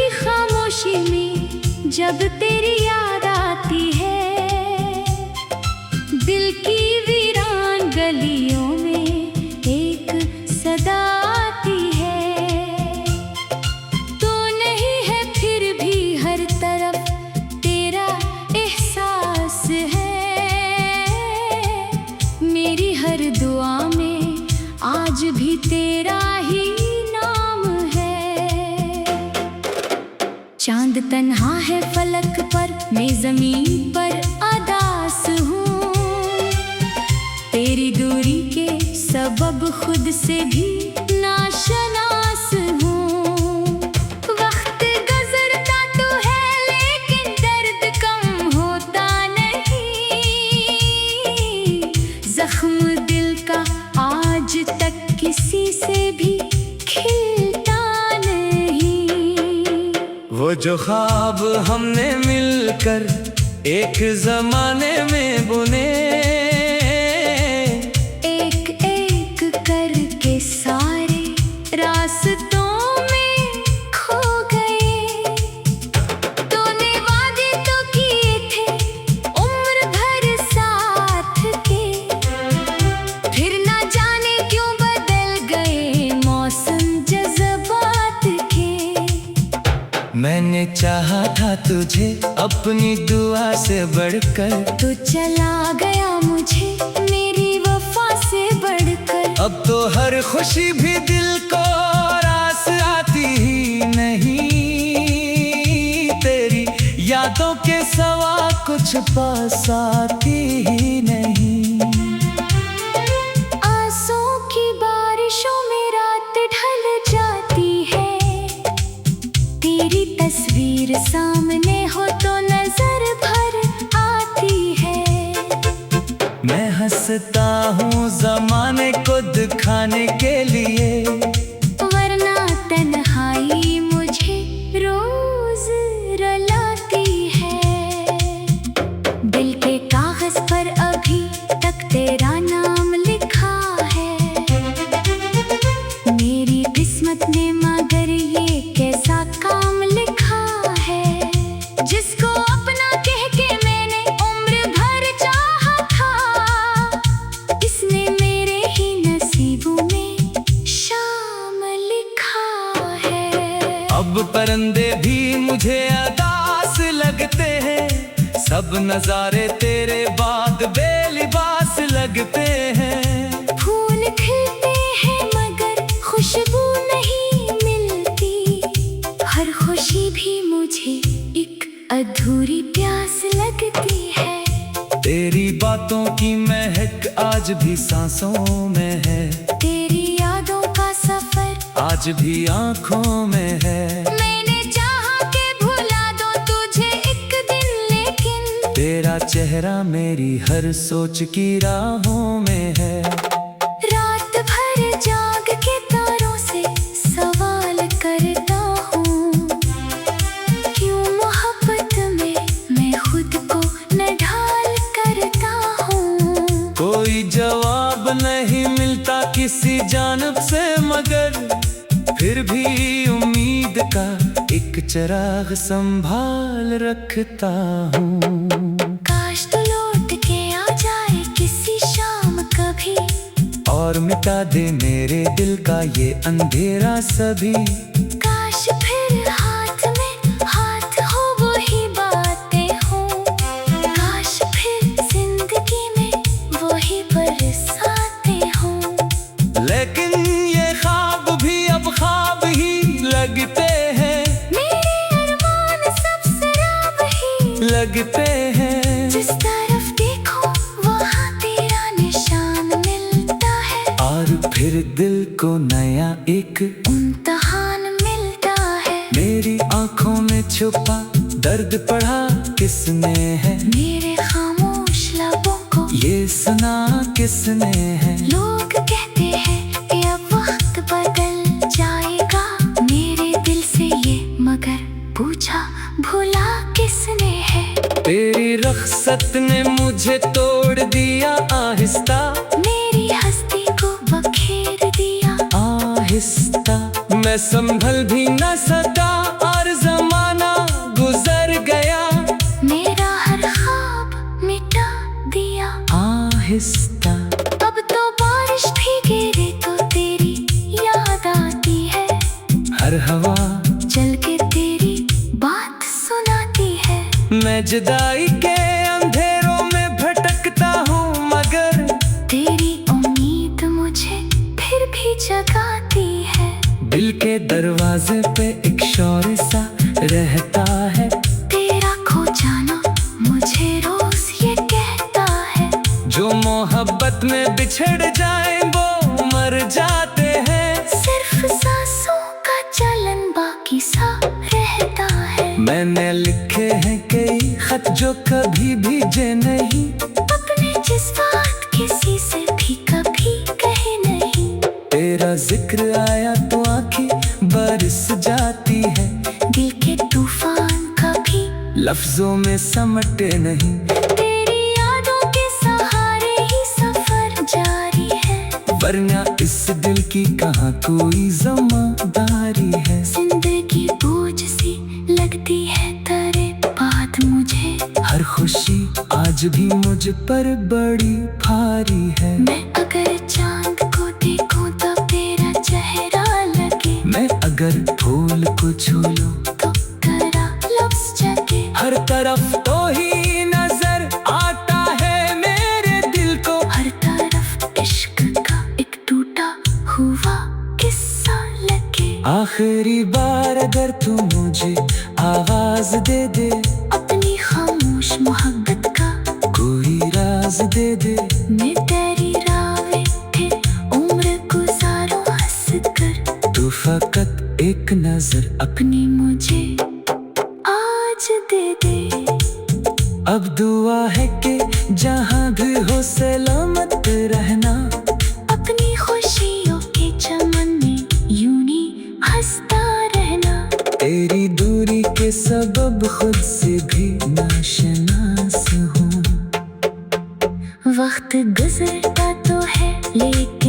की खामोशी में जब तेरी याद आती है, दिल की वीरान गलियों में एक सदा आती है। तो नहीं है फिर भी हर तरफ तेरा एहसास है। मेरी हर दुआ में आज भी तेरा ही नाम है। चांद तन्हा है फलक पर, मैं जमीन पर अदास हूँ। तेरी दूरी के सबब खुद से भी नाशनास हूँ। वक्त गुजरता तो है लेकिन दर्द कम होता नहीं। जख्म दिल का आज तक किसी से भी खिलता नहीं। वो जो ख्वाब हमने मिलकर एक जमाने में बुने, एक एक करके सारे रास्तों में खो गए। तूने वादे तो किए थे उम्र भर साथ के, फिर ना जाने क्यों बदल गए मौसम जज्बात के। मैंने चाहा था तुझे अपनी दुआ से बढ़कर, तू चला गया मुझे मेरी वफा से बढ़कर। अब तो हर खुशी भी दिल को रास आती ही नहीं। तेरी यादों के सवा कुछ पास आती ही नहीं। आंसुओं की बारिशों में रात ढल जाती है। तेरी तस्वीर सामने हो तो नजर भर आती है। मैं हंसता हूँ जमाने को दिखाने के लिए, वरना तन्हाई मुझे रोज रुलाती है। दिल के कागज पर अभी तक तेरा नाम लिखा है। मेरी किस्मत ने मगर ये कैसा काम लिखा है, जिसको अपना कह के मैंने उम्र भर चाहा था। इसने मेरे ही नसीबों में शाम लिखा है। अब परिंदे भी मुझे अदास लगते हैं। सब नजारे तेरे बाद बेलिबास लगते हैं। फूल खिलते हैं मगर खुशबू नहीं मिलती। हर खुशी भी मुझे एक अधूरी प्यास लगती है। तेरी बातों की महक आज भी सांसों में है। तेरी यादों का सफर आज भी आँखों में है। मैंने चाहा कि भुला दो तुझे एक दिन, लेकिन तेरा चेहरा मेरी हर सोच की राहों में है। रात भर जाग के तारों से सवाल करता हूँ, क्यों मोहब्बत में मैं खुद को न ढाल करता हूँ। कोई जवाब नहीं मिलता किसी जानिब से, मगर फिर भी उम्मीद का एक चिराग संभाल रखता हूँ। काश तू लौट के आ जाए किसी शाम कभी, और मिटा दे मेरे दिल का ये अंधेरा सभी। काश फिर हाथ में हाथ हो वही बातें हो। काश फिर जिंदगी में वही बरसातें हो। लेकिन ये ख्वाब भी अब ख्वाब ही लगते हैं। मेरे अरमान सब शराब ही लगते हैं। जिस तरफ देखो वहाँ तेरा निशान मिलता है। और फिर दिल को नया एक इम्तिहान मिलता है। मेरी आंखों में छुपा दर्द पढ़ा किसने है। मेरे खामोश लबों को ये सुना किसने है। लोग कहते हैं कि अब वक्त बदल जाएगा मेरे दिल से ये, मगर पूछा भुला किसने है। तेरी रख्सत ने मुझे तोड़ दिया आहिस्ता। मेरी हस्ती को बखेर दिया आहिस्ता मैं संभल भी न सका और मैं जुदाई के अंधेरों में भटकता हूँ, मगर तेरी उम्मीद मुझे फिर भी जगाती है। दिल के दरवाजे पे एक शौर सा रहता है, तेरा खो जाना मुझे रोज ये कहता है। जो मोहब्बत में बिछड़ जाए वो मर जाते हैं। सिर्फ सांसों का चलन बाकी सा रहता है। मैंने लिखे हैं कई खत जो कभी भीजे नहीं, अपने जज्बात किसी से भी कभी कहे नहीं। तेरा जिक्र आया तो आंखें बरस जाती है, दिल के तूफान कभी लफ्जों में समटे नहीं। तेरी यादों के सहारे ही सफर जारी है, वरना इस दिल की कहाँ कोई जिम्मेदारी है। जिंदगी बोझ सी लगती है तेरे बाद मुझे। हर खुशी आज भी मुझ पर बड़ी भारी है। मैं अगर चांद को देखूं तो तेरा चेहरा लगे, मैं अगर फूल को छू लूं तो तेरा लफ्ज जगे। हर तरफ तो ही नजर आता है मेरे दिल को, हर तरफ इश्क का एक टूटा हुआ किस्सा लगे। आखिरी बार अगर तू मुझे आवाज दे दे, अपनी खामोश मोहब्बत का कोई राज दे दे। मैं तेरी रावें फिर उम्र गुजारूं हंस कर, तू फकत एक नजर अपनी मुझे आज दे दे। अब दुआ है कि जहाँ भी हो सलामत रहना, अपनी खुशियों के चमन में यूं ही हंसता रहना। तेरी दूरी के सबब खुद से भी नाशनास हूँ। वक्त गुजरता तो है लेकिन